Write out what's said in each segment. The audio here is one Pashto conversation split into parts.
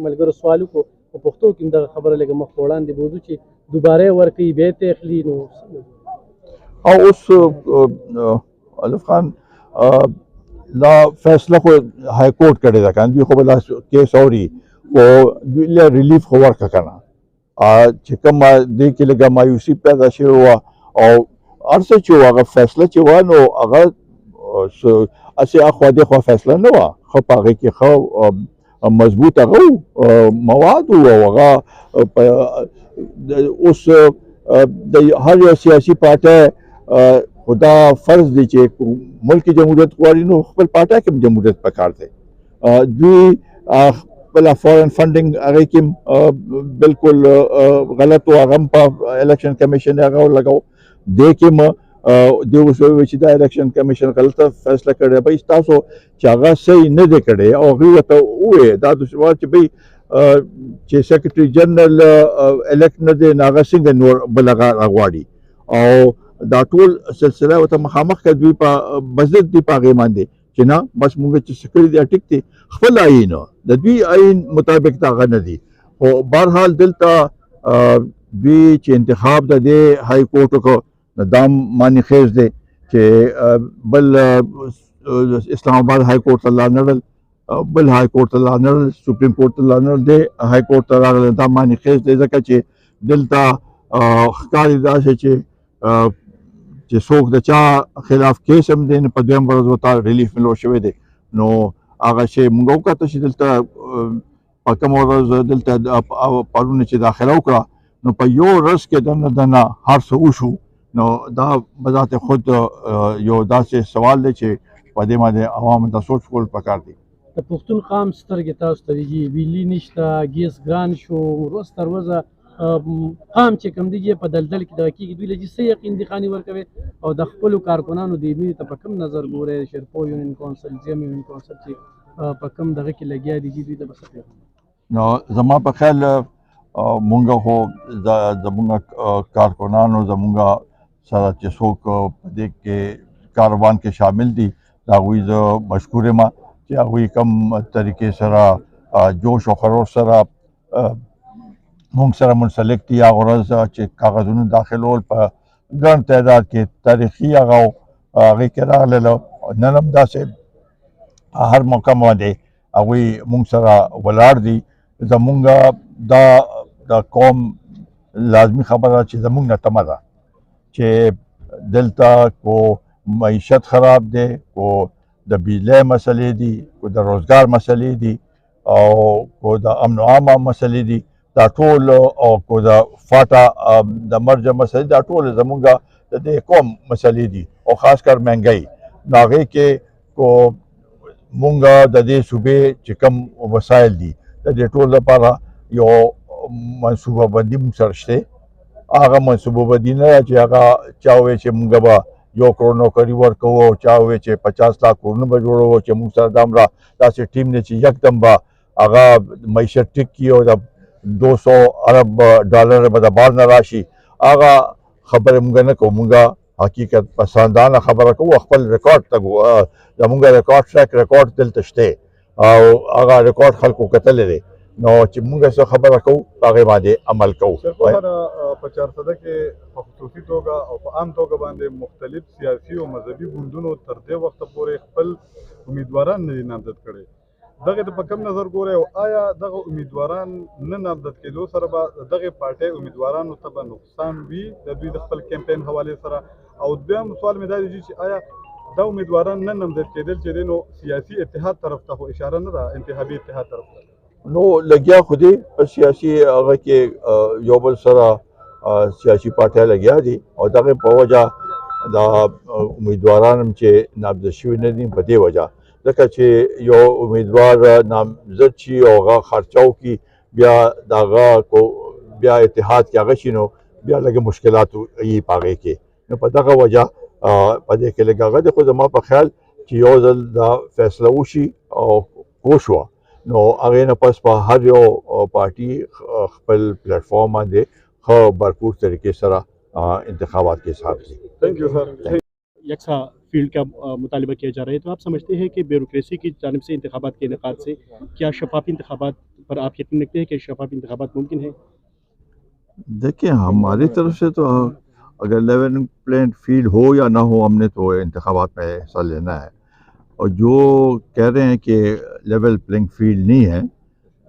ملګرو سوال وکړو په پښتو کې دغه خبره لږه مخ وړاندې بوزو چې دوباره ورکوي بیا یې اخلي نو او اوس الف خان دا فیصله خو های کورټ کړی ده کنه دوی خو به دا کیس اوري او دوی له ریلیف خو ورکړه کنه چې کوم دې کې لږه مایوسي پیدا شوې وه او هر څه چې وه هغه فیصله چې وه نو هغه هسې اخوا دېخوا فیصله نه وه ښه په هغې کې ښه مضبوط هغه مواد وو او هغه اوس د هر یو سیاسي پارټۍ خو دا فرض دی چې ملک جمهوریت غواړي نو خپل پارټۍ کې هم جمهوریت پکار دی دوی خپله فارن فنډینګ هغې کې بالکل غلط و هغه هم په الیکشن کمیشن هغه ولګو دې کې هم دوی اوس وویل چې دا الیکشن کمیشن غلطه فیصله کړې بھائی تاسو چې هغه صحیح نه دی کړی او هغوی ورته وویل دا دوسوال چې بھائی چې سیکرټري جنرال الیکټ نه دی نو هغه څنګه نور بل هغه راغواړي او دا ټول سلسله ورته مخامخ کړه دوی په مسجد دی په هغې باندې چې نه بس مونږ چې څه کړي دي ټیک دی خپل آیین د دوی آیین مطابق د هغه نه دي خو بهرحال دلته دوی چې انتخاب د دې های کورټ وکړو دا معنی خیز دی چې بل اسلام آباد های کورټ ته لاړ نړل بل های کورټ ته لاړ نړل سپریم کورټ ته لاړ نړل دی های کورټ ته راغلی دا معنی خیز دی ځکه چې دلته ښکاري داسې چې څوک د چا خلاف کیس هم دی نو په دویم ورځ ورته ریلیف ملو شوی دی نو هغه شی موږ وکتل چې دلته په کومه ورځ دلته پرونه چې داخله وکړه نو په یو ورځ کې دننه هر څه وشو نو دا بذات خود یو داسې سوال دی چې په دې باندې عوامو ته سوچ کول پکار دي د پښتون قام سترګې تاسو ته دیږي بجلي نشته ګیس ګران شو ورځ تر ورځه قام چې کوم دی په دلدل کې دغه کېږي دوی له څه یقین دخاني ورکوي او د خپلو کارکنانو د ایمې ته په کوم نظر ګورئ شرپو یونین کونسل جیم یونین کونسل چې په کوم دغه کې لګیا دي دوی ته به څه پیغام نو زما په خیال مونږ خو زمونږ کارکنانو زمونږ سره چې څوک په دې کې کاروان کې شامل دي د هغوی زه مشکور یم چې هغوی کوم طریقې سره جوش او خروش سره مونږ سره منسلک دي هغه ورځ چې کاغذونه داخلول په ګڼ تعداد کې تاریخي هغه هغې کې راغلل نن هم داسې هر موقع باندې هغوی مونږ سره ولاړ دي زمونږ دا قوم لازمي خبره چې زمونږ نه تمه ده چې دلته کو معیشت خراب دی کو د بجلی مسلې دي کو د روزګار مسلې دي او کو د امن و عامه مسلې دي دا ټول او کو د فاټا د مرجع مسلې دا ټول زمونږ د دې قوم مسلې دي او خاص کر مهنګۍ نو هغې کې کو مونږ د دې صوبې چې کوم وسایل دي د دې ټول لپاره یو منصوبه بندي مونږ سره شته هغه منصوبه بندي نه ده چې هغه چا ووایي چې مونږ به 1 کروڑ نوکري ورکوو او چا ووایي چې 50 लाख کورونه به جوړوو چې مونږ سره دا داسې ټیم دی چې یکدم به هغه معیشت ټیک کړي او د 200 ارب ډالر به د بهر نه راشي هغه خبرې مونږ نه کوو مونږ حقیقت پسندانه خبره کوو خپل ریکارډ ته زمونږ ریکارډ ټریک ریکارډ دلته شته او هغه ریکارډ خلکو کتلی دی نو چې مونږ څه خبره کوو په هغې باندې عمل کوو په 400 کې په خصوصي توګه او په عام توګه باندې مختلف سیاسي او مذهبي ګوندونو تر دې وخته پورې خپل امیدواران نه دي نامزد کړي دغه ته په کوم نظر ګورئ او آیا دغه امیدواران نه نامزد کېدو سره به دغه پارټۍ امیدوارانو ته به نقصان وي د دوی د خپل کمپین حوالې سره او دویم سوال مې دا دی چې آیا دا امیدواران نه نامزد کېدل چې دی نو سیاسي اتحاد طرف ته خو اشاره نه ده انتخابي اتحاد طرف ته نو لګیا خو دي په سیاسي هغه کې یو بل سره سیاسي پارټۍ لګیا دي او دغه په وجه دا امیدواران هم چې نامزد شوي نه دي په دې وجه ځکه چې یو امیدوار نامزد شي او هغه خرچه وکړي بیا د هغه بیا اتحاد کې هغه شي نو بیا لږ مشکلات یي په هغې کې نو په دغه وجه په دې کې لږ هغه دی خو زما په خیال چې یو ځل دا فیصله وشي او وشوه نو هغې نه پس په هر یو پارټي خپل پلیټفارم باندې ښه بھرپور طریقې سره انتخابات کې حساب کړي تھینک یو سر یکسا فیلڈ کا مطالبہ کیا جا رہا ہے، تو آپ سمجھتے ہیں کہ بیوروکریسی کی جانب سے انتخابات کے انعقاد سے کیا شفاف انتخابات پر آپ یقین رکھتے ہیں کہ شفاف انتخابات ممکن ہے؟ دیکھیں ہماری طرف سے تو اگر لیول پلینٹ فیلڈ ہو یا نہ ہو، ہم نے تو انتخابات میں حصہ لینا ہے. اور جو کہہ رہے ہیں کہ لیول پلینگ فیلڈ نہیں ہے،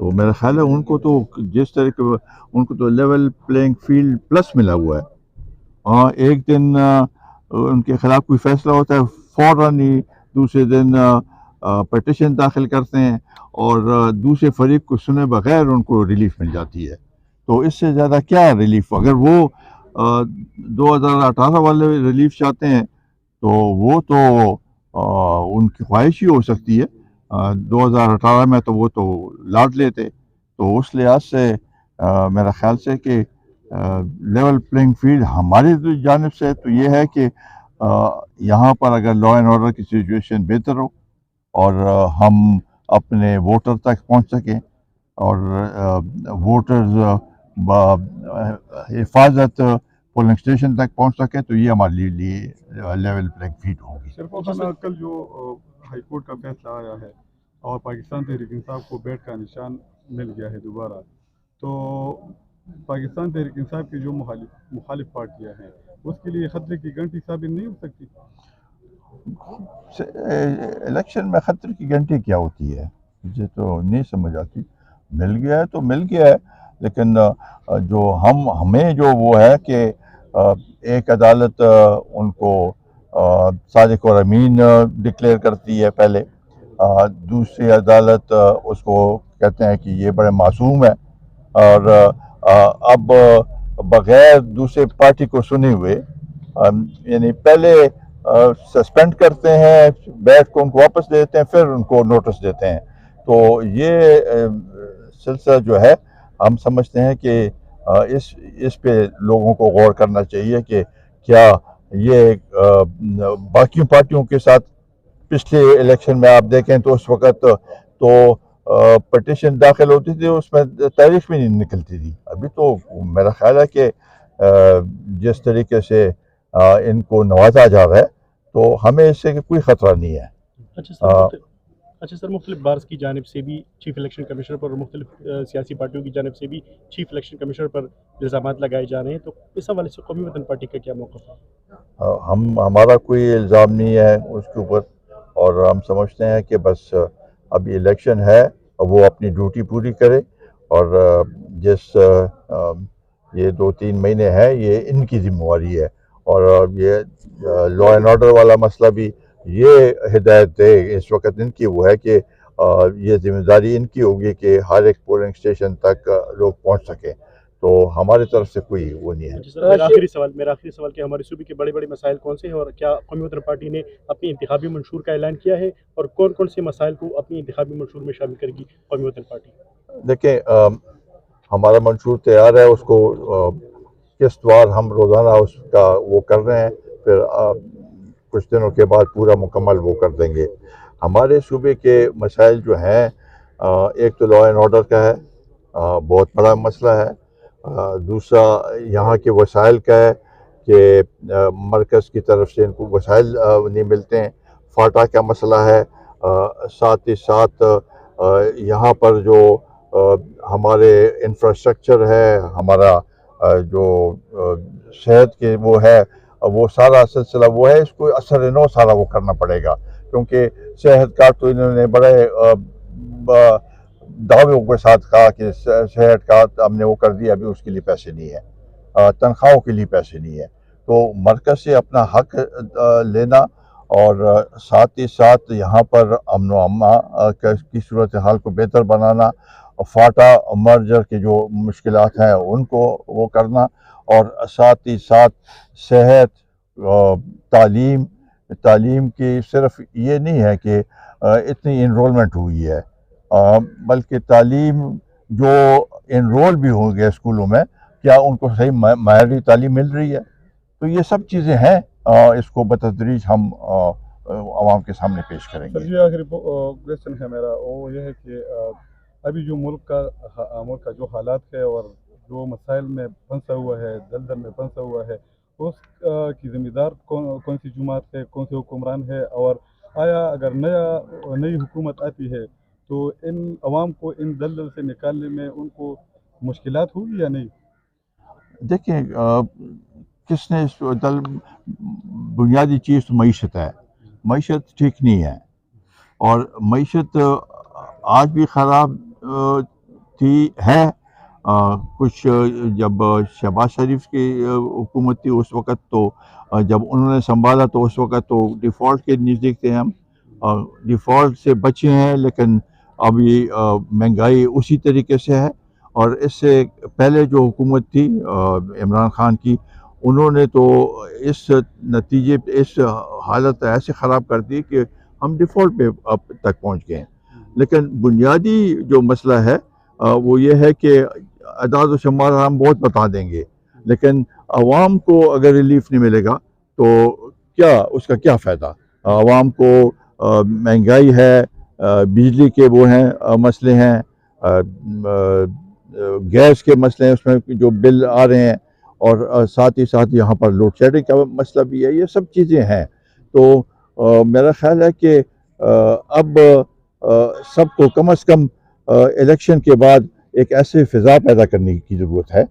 تو میرا خیال ہے ان کو تو جس طرح کے ان کو تو لیول پلینگ فیلڈ پلس ملا ہوا ہے. ہاں، ایک دن ان کے خلاف کوئی فیصلہ ہوتا ہے، فوراً ہی دوسرے دن پٹیشن داخل کرتے ہیں اور دوسرے فریق کو سنے بغیر ان کو ریلیف مل جاتی ہے. تو اس سے زیادہ کیا ریلیف؟ اگر وہ 2018 والے ریلیف چاہتے ہیں تو وہ تو ان کی خواہش ہی ہو سکتی ہے. 2018 میں تو وہ تو لاٹ لیتے. تو اس لحاظ سے میرا خیال سے کہ لیول پلینگ فیلڈ ہماری جانب سے تو یہ ہے کہ یہاں پر اگر لا اینڈ آرڈر کی سچویشن بہتر ہو اور ہم اپنے ووٹر تک پہنچ سکیں اور ووٹرز حفاظت پولنگ اسٹیشن تک پہنچ سکے، تو یہ ہمارے لیے لیول پلینگ فیلڈ ہوگی. صرف کل جو ہائی کورٹ کا فیصلہ آیا ہے اور پاکستان تحریک انصاف کو بیٹ کا نشان مل گیا ہے دوبارہ، تو پاکستان تحریک انصاف کی جو مخالف پارٹیاں ہیں اس کے لیے خطرے کی گھنٹی ثابت نہیں ہو سکتی؟ الیکشن میں خطرے کی گھنٹی کیا ہوتی ہے؟ مجھے تو نہیں سمجھ آتی. مل گیا ہے تو مل گیا ہے، لیکن جو ہمیں جو وہ ہے کہ ایک عدالت ان کو صادق اور امین ڈکلیئر کرتی ہے پہلے، دوسری عدالت اس کو کہتے ہیں کہ یہ بڑے معصوم ہے، اور اب بغیر دوسرے پارٹی کو سنے ہوئے یعنی پہلے سسپینڈ کرتے ہیں، بیٹ کو ان کو واپس دے دیتے ہیں، پھر ان کو نوٹس دیتے ہیں. تو یہ سلسلہ جو ہے ہم سمجھتے ہیں کہ اس پہ لوگوں کو غور کرنا چاہیے کہ کیا یہ باقی پارٹیوں کے ساتھ پچھلے الیکشن میں آپ دیکھیں تو اس وقت تو پٹیشن داخل ہوتی تھی، اس میں تاریخ بھی نہیں نکلتی تھی. ابھی تو میرا خیال ہے کہ جس طریقے سے ان کو نوازا جا رہا ہے تو ہمیں اس سے کوئی خطرہ نہیں ہے. اچھا سر، مختلف بارز کی جانب سے بھی چیف الیکشن کمشنر پر اور مختلف سیاسی پارٹیوں کی جانب سے بھی چیف الیکشن کمشنر پر الزامات لگائے جا رہے ہیں، تو اس حوالے سے قومی وطن پارٹی کا کیا موقف ہے؟ ہمارا کوئی الزام نہیں ہے اس کے اوپر، اور ہم سمجھتے ہیں کہ بس ابھی الیکشن ہے، وہ اپنی ڈیوٹی پوری کرے، اور جس یہ 2-3 مہینے ہیں یہ ان کی ذمہ داری ہے. اور یہ لا اینڈ آرڈر والا مسئلہ بھی یہ ہدایت دے اس وقت ان کی وہ ہے کہ یہ ذمہ داری ان کی ہوگی کہ ہر ایک پولنگ اسٹیشن تک لوگ پہنچ سکیں. تو ہماری طرف سے کوئی وہ نہیں ہے. میرا آخری سوال کہ ہمارے صوبے کے بڑے بڑے مسائل کون سے ہیں، اور کیا قومی وطن پارٹی نے اپنی انتخابی منشور کا اعلان کیا ہے، اور کون کون سے مسائل کو اپنی انتخابی منشور میں شامل کرے گی قومی وطن پارٹی؟ دیکھیں ہمارا منشور تیار ہے، اس کو قسط وار ہم روزانہ اس کا وہ کر رہے ہیں، پھر کچھ دنوں کے بعد پورا مکمل وہ کر دیں گے. ہمارے صوبے کے مسائل جو ہیں، ایک تو لا اینڈ آرڈر کا ہے، بہت بڑا مسئلہ ہے. دوسرا یہاں کے وسائل کا ہے کہ مرکز کی طرف سے ان کو وسائل نہیں ملتے ہیں. فاٹا کا مسئلہ ہے. ساتھ ہی ساتھ یہاں پر جو ہمارے انفراسٹرکچر ہے، ہمارا جو صحت کے وہ ہے، وہ سارا سلسلہ وہ ہے، اس کو اثر نو سارا وہ کرنا پڑے گا، کیونکہ صحت کا تو انہوں نے بڑے دعووں کے ساتھ کہا کہ صحت کا ہم نے وہ کر دیا، ابھی اس کے لیے پیسے نہیں ہے، تنخواہوں کے لیے پیسے نہیں ہے. تو مرکز سے اپنا حق لینا، اور ساتھ ہی ساتھ یہاں پر امن و امان کی صورتحال کو بہتر بنانا، فاٹا مرجر کے جو مشکلات ہیں ان کو وہ کرنا، اور ساتھ ہی ساتھ صحت، تعلیم کی صرف یہ نہیں ہے کہ اتنی انرولمنٹ ہوئی ہے، بلکہ تعلیم جو انرول بھی ہو گئے اسکولوں میں، کیا ان کو صحیح معیاری تعلیم مل رہی ہے؟ تو یہ سب چیزیں ہیں، اس کو بتدریج ہم عوام کے سامنے پیش کریں گے. سر یہ آخری کویشچن ہے میرا، وہ یہ ہے کہ ابھی جو ملک کا جو حالات ہے اور جو مسائل میں پھنسا ہوا ہے، دلدل میں پھنسا ہوا ہے، اس کی ذمہ دار کون سی جماعت ہے، کون سے حکمران ہے، اور آیا اگر نئی حکومت آتی ہے تو ان عوام کو ان دلدل سے نکالنے میں ان کو مشکلات ہوگی یا نہیں؟ دیکھیں کس نے بنیادی چیز تو معیشت ہے، معیشت ٹھیک نہیں ہے، اور معیشت آج بھی خراب تھی ہے۔ کچھ جب شہباز شریف کی حکومت تھی اس وقت تو جب انہوں نے سنبھالا تو اس وقت تو ڈیفالٹ کے نزدیک تھے ہم، ڈیفالٹ سے بچے ہیں، لیکن ابھی مہنگائی اسی طریقے سے ہے۔ اور اس سے پہلے جو حکومت تھی عمران خان کی، انہوں نے تو اس نتیجے پہ اس حالت ایسے خراب کر دی کہ ہم ڈیفالٹ پہ اب تک پہنچ گئے ہیں۔ لیکن بنیادی جو مسئلہ ہے وہ یہ ہے کہ اعداد و شمار ہم بہت بتا دیں گے، لیکن عوام کو اگر ریلیف نہیں ملے گا تو اس کا کیا فائدہ؟ عوام کو مہنگائی ہے، بجلی کے وہ ہیں مسئلے ہیں، گیس کے مسئلے ہیں، اس میں جو بل آ رہے ہیں، اور ساتھ ہی ساتھ یہاں پر لوڈ شیڈنگ کا مسئلہ بھی ہے، یہ سب چیزیں ہیں۔ تو میرا خیال ہے کہ اب سب کو کم از کم الیکشن کے بعد ایک ایسے فضا پیدا کرنے کی ضرورت ہے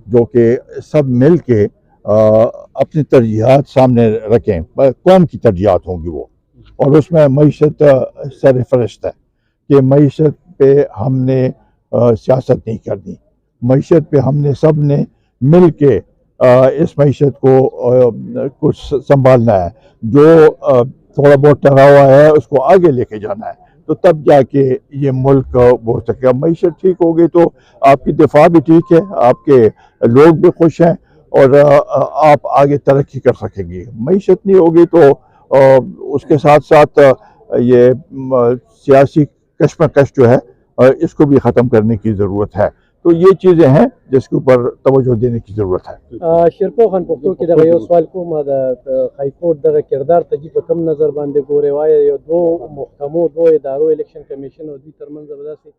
جو کہ سب مل کے اپنی ترجیحات سامنے رکھیں، قوم کی ترجیحات ہوں گی وہ، اور اس میں معیشت سر فہرست ہے کہ معیشت پہ ہم نے سیاست نہیں کرنی، معیشت پہ ہم نے سب نے مل کے اس معیشت کو کچھ سنبھالنا ہے، جو تھوڑا بہت ٹرا ہوا ہے اس کو آگے لے کے جانا ہے، تو تب جا کے یہ ملک بڑھ سکے گا۔ معیشت ٹھیک ہوگی تو آپ کی دفاع بھی ٹھیک ہے، آپ کے لوگ بھی خوش ہیں، اور آپ آگے ترقی کر سکیں گے۔ معیشت نہیں ہوگی تو اس کے ساتھ ساتھ یہ سیاسی کشمکش جو ہے اس کو بھی ختم کرنے کی ضرورت ہے۔ تو یہ چیزیں ہیں جس کے اوپر توجہ دینے کی ضرورت ہے۔ شیرپو خان پښتو کې دغه یو سوال کوم، د های کورټ دغه کردار ته په کم نظر باندې ګوري؟ وایي یو دوه محکمو، دوه ادارو، الیکشن کمیشن او دوی ترمنځ به داسې